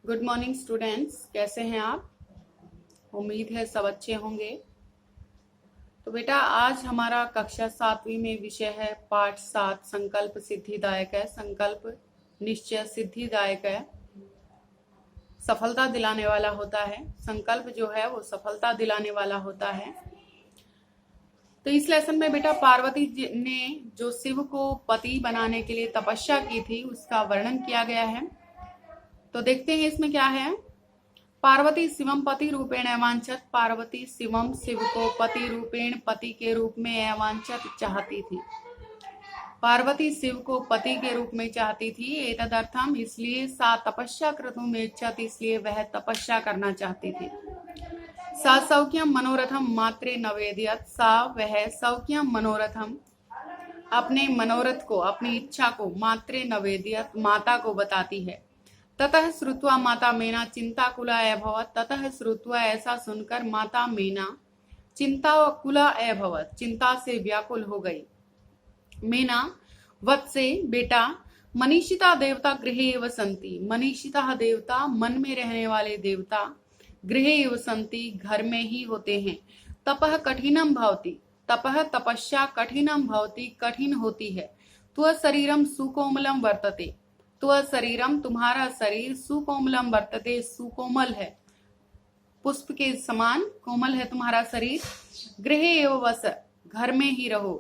Good morning students, कैसे हैं आप। उम्मीद है सब अच्छे होंगे। तो बेटा आज हमारा कक्षा 7वीं में विषय है पाठ 7 संकल्प सिद्धिदायक है। संकल्प निश्चय सिद्धिदायक है, सफलता दिलाने वाला होता है। संकल्प जो है वो सफलता दिलाने वाला होता है। तो इस लेसन में बेटा पार्वती जी ने जो शिव को पति बनाने के लिए तपस्या की थी उसका वर्णन किया गया है। तो देखते हैं इसमें क्या है। पार्वती शिवम पति रूपेण अवांछत। पार्वती शिवम शिव को पति रूपेण पति के रूप में अवांछत चाहती थी। पार्वती शिव को पति के रूप में चाहती थी। एतदर्थम इसलिए सा तपस्या कृतुम इच्छत, इसलिए वह तपस्या करना चाहती थी। सा सौख्यम मनोरथम मात्रे नवेदियत। सा वह सौख्यम मनोरथम अपने मनोरथ को, अपनी इच्छा को मात्रे नवेदियत माता को बताती है। ततः श्रुत्वा माता मेना चिंताकुला अभवत। ततः श्रुत्वा ऐसा सुनकर माता मेना चिंताकुला अभवत, चिंता से व्याकुल हो गई। मेना वत्से बेटा, मनीषिता देवता गृहे एव संति। मनीषिता देवता मन में रहने वाले देवता, गृहे एव संति घर में ही होते हैं। तपः कठिनम भवति। तपः तपस्या कठिनम भवति कठिन होती है। त्व शरीरम सुकोमलम वर्तते। त्व शरीरम तुम्हारा शरीर सुकोमलम वर्तते सुकोमल है, पुष्प के समान कोमल है तुम्हारा शरीर। गृहे एव वस घर में ही रहो।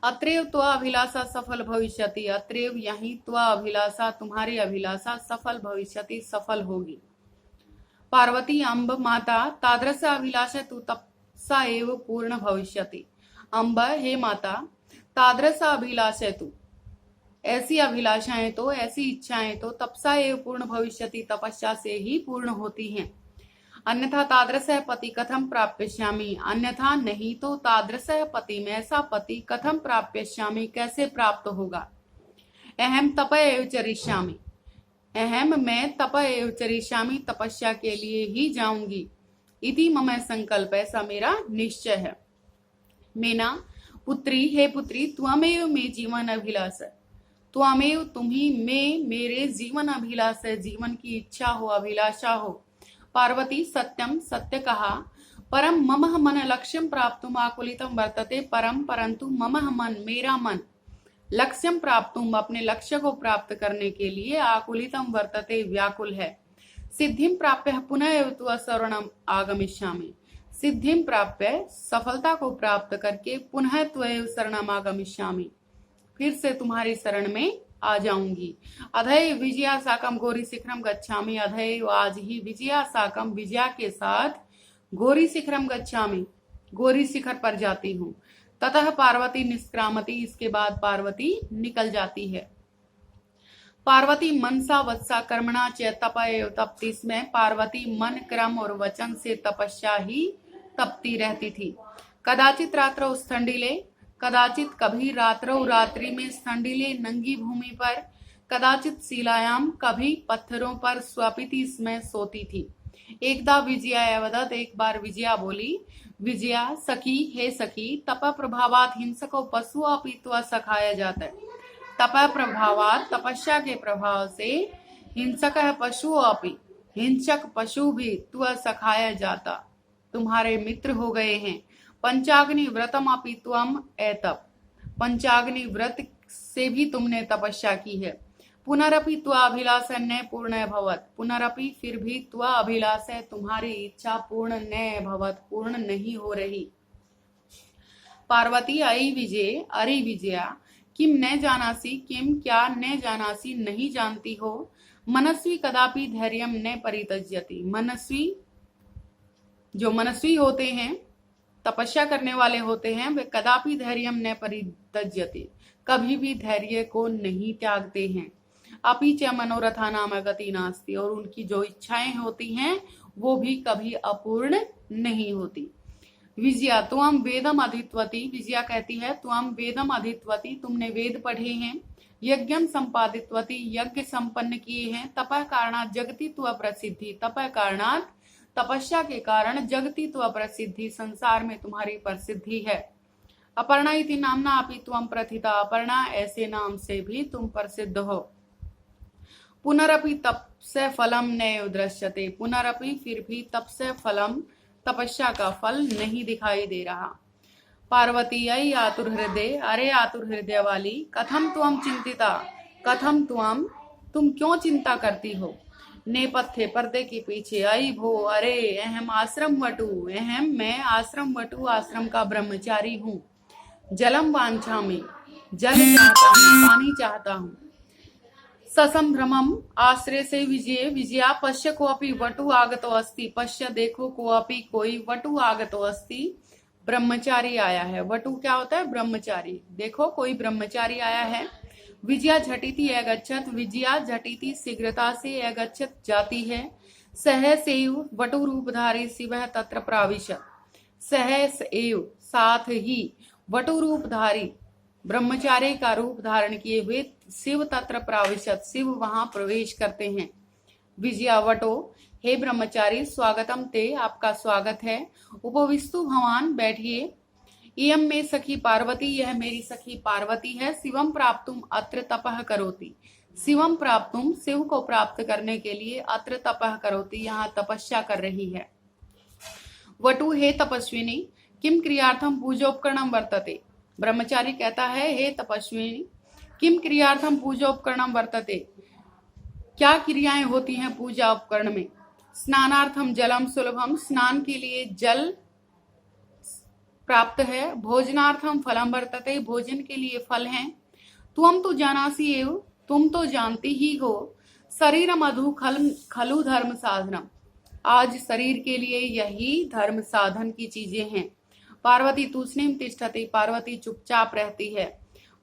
अत्रैव त्व अभिलाषा सफल भविष्यति। अत्रैव यहीं त्व अभिलाषा तुम्हारी अभिलाषा सफल भविष्यति सफल होगी। पार्वती अम्ब माता तादृश अभिलाषा तु तपसा एव पूर्ण भविष्यति। अम्ब हे माता, तादृश अभिलाषा तु ऐसी अभिलाषाएं तो, ऐसी इच्छाएं तो तपसा एव पूर्ण भविष्यति तपस्या से ही पूर्ण होती हैं। अन्यथा तादृश पति कथम प्राप्यश्यामि। अन्यथा नहीं तो तादृश पति में ऐसा पति कथम प्राप्यश्यामि कैसे प्राप्त होगा। अहम तप एव चरिष्यामि। अहम मैं तप एव चरिष्यामि तपस्या के लिए ही जाऊंगी। इति मम संकल्प ऐसा मेरा निश्चय है। मेना पुत्री, हे पुत्री, त्वमेव मे जीवन अभिलाष। त्वमेव तुम ही में मेरे जीवन अभिलाष है, जीवन की इच्छा हो, अभिलाषा हो। पार्वती सत्यम सत्य कहा। परम मम मन लक्ष्यम प्राप्तुम आकुलितम वर्तते। परम परंतु मम मन मेरा मन लक्ष्यम प्राप्तुम अपने लक्ष्य को प्राप्त करने के लिए आकुलितम वर्तते व्याकुल है। सिद्धिम प्राप्य पुनः एव त्व शरणम आगमिष्यामि। सिद्धिम प्राप्य सफलता को प्राप्त करके पुनः त्वएव शरणम आगमिष्यामि फिर से तुम्हारी शरण में आ जाऊंगी। अधय विजया साकम गौरी शिखरम गच्छामि। अधय आज ही विजया साकम विजया के साथ गौरी शिखरम गच्छामि गौरी शिखर पर जाती हूँ। ततः पार्वती निष्क्रामती, इसके बाद पार्वती निकल जाती है। पार्वती मनसा वत्सा कर्मणा च तप एव तपति। इसमें पार्वती मन क्रम और वचन से तपस्या ही तपती रहती थी। कदाचित रात्रौ स्थंडिले, कदाचित कभी रात्रौ रात्रि में स्थंडिले नंगी भूमि पर, कदाचित शिलायाम कभी पत्थरों पर स्वपिति इसमें सोती थी। एकदा विजया अवदत, एक बार विजया बोली। विजया सखी, हे सखी, तप प्रभावात हिंसको पशु अपीत्वा सखाया जाता है। तप प्रभावात तपस्या के प्रभाव से हिंसक पशु अपि हिंसक पशु भी त्व सखाया जाता तुम्हारे मित्र हो गए हैं। पंचाग्नि व्रतम अपि त्वम एतप, पंचाग्नि व्रत से भी तुमने तपस्या की है। पुनरपि त्व अभिलाष न पूर्ण भवत। पुनरपि फिर भी त्व अभिलाष तुम्हारी इच्छा पूर्ण न भवत, पूर्ण नहीं हो रही। पार्वती अयि विजय, अरे विजया, किम न जानासी, किम क्या न जानासी नहीं जानती हो। मनस्वी कदापि धैर्यम न परित्यज्यति। मनस्वी जो मनस्वी होते हैं, तपस्या करने वाले होते हैं, वे कदापि धैर्यम न परित्यज्यति कभी भी धैर्य को नहीं त्यागते हैं। अपि च मनोरथा नाम गति नास्ति, और उनकी जो इच्छाएं होती हैं वो भी कभी अपूर्ण नहीं होती। विजया त्वम वेदम अधित्वति। विजया कहती है त्वम वेदम अधित्वति, तुमने वेद पढ़े हैं। यज्ञम संपादित्वति, यज्ञ संपन्न किए हैं। तपः कारणात् जगति त्व प्रसिद्धि, तपः कारणात् तपस्या के कारण जगति त्व प्रसिद्धि, संसार में तुम्हारी प्रसिद्धि है। अपर्णा इति नामना अपि त्वम प्रथिता, अपर्णा ऐसे नाम से भी तुम प्रसिद्ध हो। पुनरपि तप से फलम नैव दृश्यते, पुनरपि फिर भी तप से फलम, तपस्या का फल नहीं दिखाई दे रहा। पार्वती आई आतुर हृदय, अरे आतुर हृदय वाली, कथम तुम चिंतिता, कथम तुम क्यों चिंता करती हो। नेपथ्य पर्दे के पीछे, आई भो, अरे अहम आश्रम वटु, अहम मैं आश्रम वटु, आश्रम का ब्रह्मचारी हूँ। जलम वांछामि, जल चाहता हूँ, पानी चाहता हूँ। ससंभ्रमम आश्रय से विजय, विजया पश्य को अपि वटु आगतो अस्ति, पश्य देखो को अपि कोई वटु आगतो अस्ति, ब्रह्मचारी आया है। वटु क्या होता है? ब्रह्मचारी। देखो कोई ब्रह्मचारी आया है। विजया झटिति अगच्छत, विजया झटिति शीघ्रता से अगच्छत जाती है। सहस एव वटु रूपधारी शिवः तत्र प्राविशत, सहस एव साथ ही वटु रूपधारी ब्रह्मचारी का रूप धारण किए हुए शिव तत्र प्राविशत, शिव वहां प्रवेश करते हैं। विजया वटो, हे ब्रह्मचारी स्वागतम ते, आपका स्वागत है। उपविस्तु भवान, बैठिए। इयम में सखी पार्वती, यह मेरी सखी पार्वती है। शिवम प्राप्तुम अत्र तपः करोति, शिवम प्राप्तुम शिव को प्राप्त करने के लिए अत्र तपः करोति, यहाँ तपस्या कर रही है। वटु, हे तपस्विनी, किम क्रियार्थम पूजोपकरणम वर्तते, ब्रह्मचारी कहता है हे तपस्विनी, किम क्रियार्थम पूजा उपकरणम वर्तते, क्या क्रियाएं होती हैं पूजा उपकरण में। स्नानार्थम जलम सुलभम, स्नान के लिए जल प्राप्त है। भोजनार्थम फलम वर्तते, भोजन के लिए फल हैं। तुम तो जानासी एव, तुम तो जानती ही हो। शरीर मधु खलु धर्म साधनम, आज शरीर के लिए यही धर्म साधन की चीजें हैं। पार्वती तूष्णीम तिष्ठति, पार्वती चुपचाप रहती है।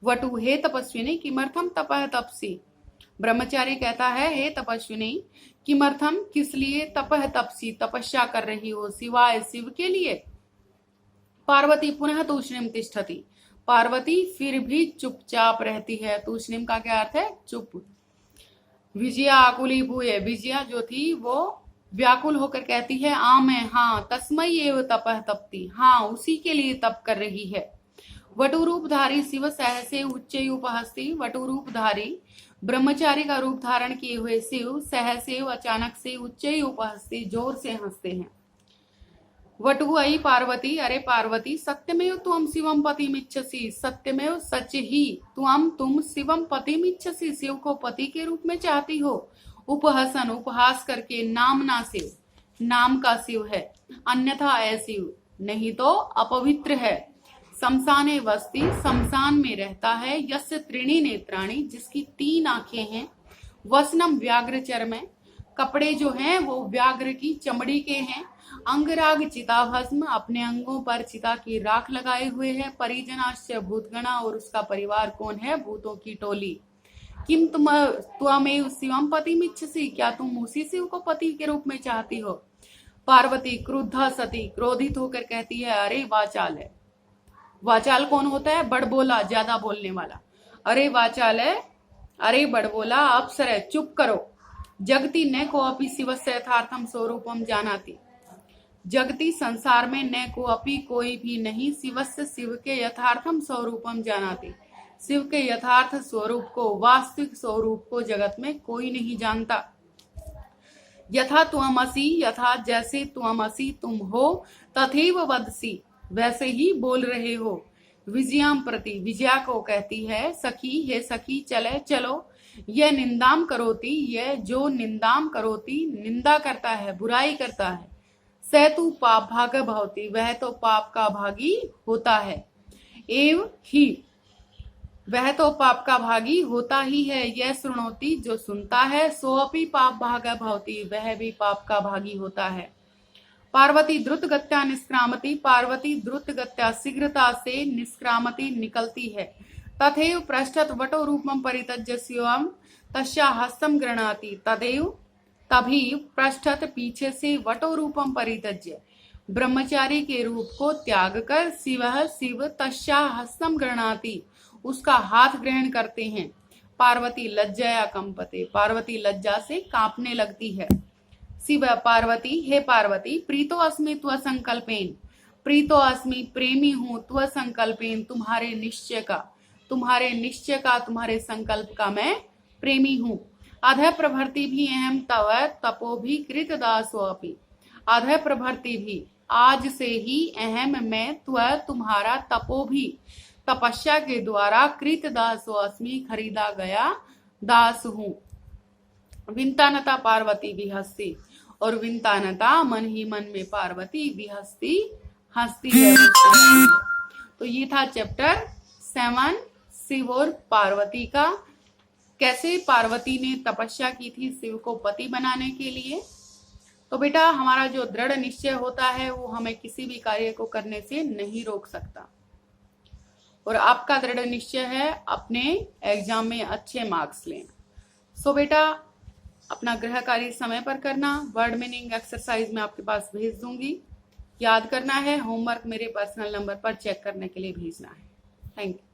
वटु, हे तपस्विनी, किमर्थम तपः तपसी, ब्रह्मचारी कहता है हे तपस्विनी, किमर्थम किस लिए, तपः तपसी तपस्या कर रही हो, सिवाय शिव के लिए। पार्वती पुनः तूष्णीम तिष्ठति, पार्वती फिर भी चुपचाप रहती है। तूष्णीम का क्या अर्थ है? चुप। विजया आकुली भूये, विजया जो थी वो व्याकुल होकर कहती है आम है, हाँ। तस्मय एव तपः तपती, हाँ उसी के लिए तप कर रही है। वटु रूपधारी शिव सहसे उच्चै उपहस्ति, वटु रूपधारी ब्रह्मचारी का रूप धारण किए हुए शिव सहसे अचानक से उच्चै उपहस्ति, जोर से हंसते हैं। वटु, आई पार्वती, अरे पार्वती, सत्यमेव तुम शिवम पतिमिच्छसि, सत्यमेव सच ही तुम शिवम पतिमिच्छसि, शिव को पति के रूप में चाहती हो। उपहसन, उपहास करके, नामना शिव, नाम का शिव है, अन्यथा अशिव, नहीं तो अपवित्र है। शमशाने वस्ति, शमशान में रहता है। यस्य त्रीणि नेत्राणि, जिसकी 3 आंखें हैं। वसनम व्याघ्र चर्म, कपड़े जो हैं वो व्याघ्र की चमड़ी के हैं। अंगराग चिता भस्म, अपने अंगों पर चिता की राख लगाए हुए है। परिजनाश्च भूतगणा, और उसका परिवार कौन है? भूतों की टोली। किम त्वमेव शिवम पतिमिच्छसि, क्या तुम उसी शिव को पति के रूप में चाहती हो। पार्वती क्रुद्धा सती, क्रोधित होकर कहती है अरे वाचाल है। वाचाल कौन होता है? बड़बोला, ज्यादा बोलने वाला। अरे वाचाल है, अरे बड़बोला, अप्सर है, चुप करो। जगति न को अपि शिवस्य यथार्थम स्वरूपम जानाति, जगति संसार में न को अपि कोई भी नहीं शिवस्य शिव के यथार्थम स्वरूपम जानाति, शिव के यथार्थ स्वरूप को, वास्तविक स्वरूप को जगत में कोई नहीं जानता। यथा त्वमसि, यथा जैसे त्वमसि तुम हो, तथैव वदसि, वैसे ही बोल रहे हो। विजयाम प्रति, विजया को कहती है सखी, हे सखी चलो। यह निंदाम करोति, यह जो निंदाम करोति, निंदा करता है, बुराई करता है। स तू पाप भाग भवति, वह तो पाप का भागी होता है। एव ही, वह तो पाप का भागी होता ही है। यह सुनोति, जो सुनता है। सोअपि पाप भाग भवति, वह भी पाप का भागी होता है। पार्वती द्रुत गत्या निष्क्रामति, पार्वती द्रुत गत्या शीघ्रता से निष्क्रामति निकलती है। तथैव पृष्ठत वटो रूपम परित्यज्य शिवम तस्या हस्तम गृह्णाति, तदेव तभी पृष्ठत पीछे से वटो रूपम परित्यज्य, ब्रह्मचारी के रूप को त्याग कर शिव तस्या हस्तम गृह्णाति, उसका हाथ ग्रहण करते हैं। पार्वती लज्जया कंपते, पार्वती लज्जा से कांपने लगती है। शिव पार्वती, हे पार्वती, प्रीतो अस्मि त्व संकल्पेन, प्रीतो अस्मि प्रेमी हूं, त्व संकल्पेन तुम्हारे निश्चय का, तुम्हारे संकल्प का मैं प्रेमी हूं। अधः प्रभृति भी अहम तव तपो भी कृत दासो अपि। अधः प्रभृति भी, आज से ही अहम मैं तुम्हारा तपो भी, तपस्या के द्वारा कृत दासो अस्मि, खरीदा गया दास हूँ। विंतानता पार्वती भी हंसती, और विंतानता मन ही मन में पार्वती भी हंसती हंसती है। तो ये था चैप्टर 7 शिव और पार्वती का। कैसे पार्वती ने तपस्या की थी शिव को पति बनाने के लिए। तो बेटा हमारा जो दृढ़ निश्चय होता है वो हमें किसी भी कार्य को करने से नहीं रोक सकता। और आपका दृढ़ निश्चय है अपने एग्जाम में अच्छे मार्क्स लेना। सो बेटा अपना गृह कार्य समय पर करना। वर्ड मीनिंग एक्सरसाइज में आपके पास भेज दूंगी। याद करना है, होमवर्क मेरे पर्सनल नंबर पर चेक करने के लिए भेजना है। Thank you.